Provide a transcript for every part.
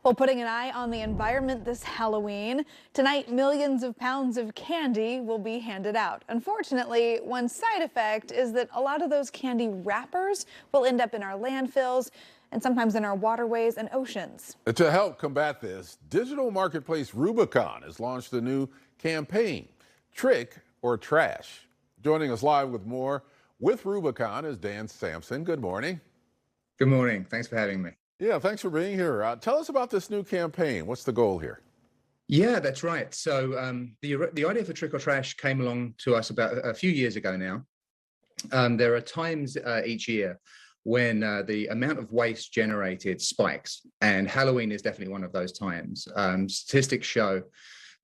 Well, putting an eye on the environment this Halloween, tonight millions of pounds of candy will be handed out. Unfortunately, one side effect is that a lot of those candy wrappers will end up in our landfills and sometimes in our waterways and oceans. To help combat this, digital marketplace Rubicon has launched a new campaign, Trick or Trash. Joining us live with more with Rubicon is Dan Sampson. Good morning. Good morning. Thanks for having me. Yeah, thanks for being here. Tell us about this new campaign. What's the goal here? Yeah, that's right. So the idea for Trick or Trash came along to us about a few years ago now. There are times each year when the amount of waste generated spikes, and Halloween is definitely one of those times. Statistics show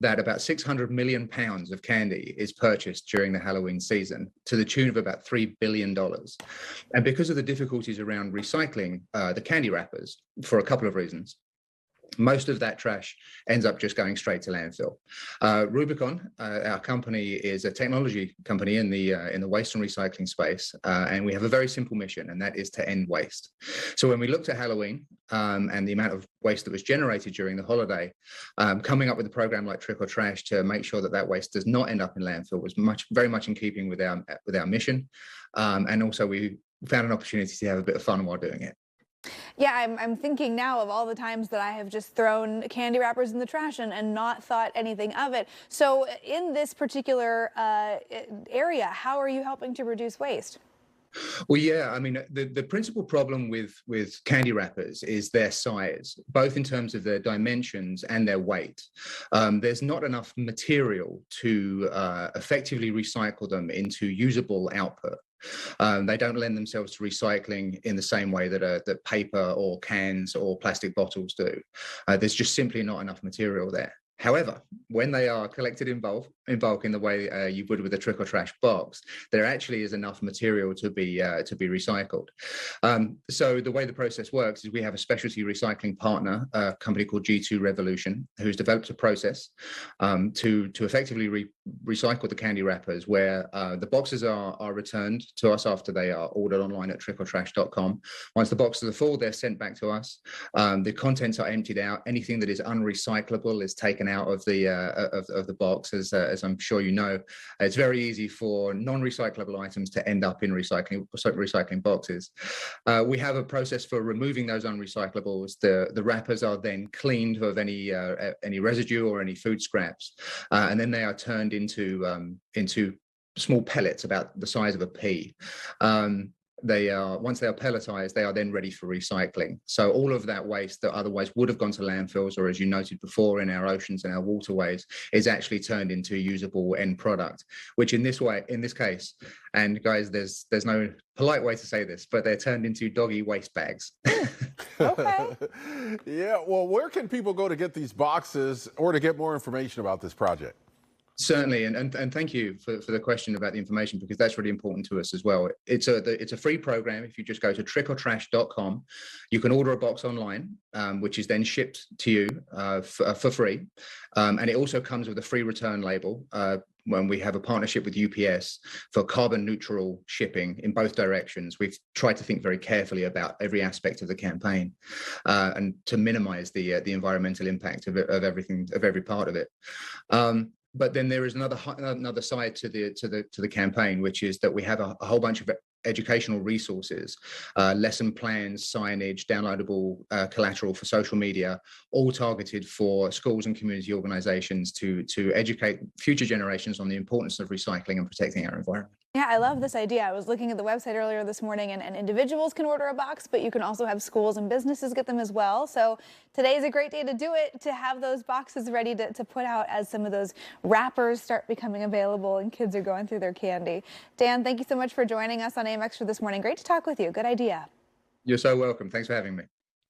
that about 600 million pounds of candy is purchased during the Halloween season to the tune of about $3 billion. And because of the difficulties around recycling the candy wrappers, for a couple of reasons, most of that trash ends up just going straight to landfill. Rubicon, our company, is a technology company in the waste and recycling space, and we have a very simple mission, and that is to end waste. So when we looked at Halloween and the amount of waste that was generated during the holiday, coming up with a program like Trick or Trash to make sure that that waste does not end up in landfill was very much in keeping with our mission, and also we found an opportunity to have a bit of fun while doing it. Yeah, I'm thinking now of all the times that I have just thrown candy wrappers in the trash and not thought anything of it. So in this particular area, how are you helping to reduce waste? Well, yeah, I mean, the principal problem with candy wrappers is their size, both in terms of their dimensions and their weight. There's not enough material to effectively recycle them into usable output. They don't lend themselves to recycling in the same way that paper or cans or plastic bottles do. There's just simply not enough material there. However, when they are collected in bulk in the way you would with a Trick or Trash box, there actually is enough material to be recycled. So the way the process works is we have a specialty recycling partner, a company called G2 Revolution, who's developed a process to effectively recycle the candy wrappers, where the boxes are returned to us after they are ordered online at trickortrash.com. Once the boxes are full, they're sent back to us. The contents are emptied out. Anything that is unrecyclable is taken out of the box. As I'm sure you know, it's very easy for non-recyclable items to end up in recycling boxes. We have a process for removing those unrecyclables. The wrappers are then cleaned of any residue or any food scraps, and then they are turned into small pellets about the size of a pea. Once they are pelletized, they are then ready for recycling. So all of that waste that otherwise would have gone to landfills, or as you noted before, in our oceans and our waterways, is actually turned into usable end product, which in this case, and guys, there's no polite way to say this, but they're turned into doggy waste bags. Okay. Yeah, well, where can people go to get these boxes or to get more information about this project? Certainly, and thank you for the question about the information, because that's really important to us as well. It's a free program. If you just go to trickortrash.com, you can order a box online, which is then shipped to you for free, and it also comes with a free return label. When we have a partnership with UPS for carbon neutral shipping in both directions, we've tried to think very carefully about every aspect of the campaign and to minimize the environmental impact of every part of it. But then there is another side to the campaign, which is that we have a whole bunch of educational resources, lesson plans, signage, downloadable collateral for social media, all targeted for schools and community organizations to educate future generations on the importance of recycling and protecting our environment. Yeah, I love this idea. I was looking at the website earlier this morning, and individuals can order a box, but you can also have schools and businesses get them as well. So today is a great day to do it, to have those boxes ready to put out as some of those wrappers start becoming available and kids are going through their candy. Dan, thank you so much for joining us on AM Extra this morning. Great to talk with you. Good idea. You're so welcome. Thanks for having me.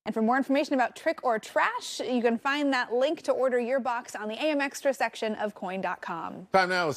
And for more information about Trick or Trash, you can find that link to order your box on the AM Extra section of KOIN.com. Time now is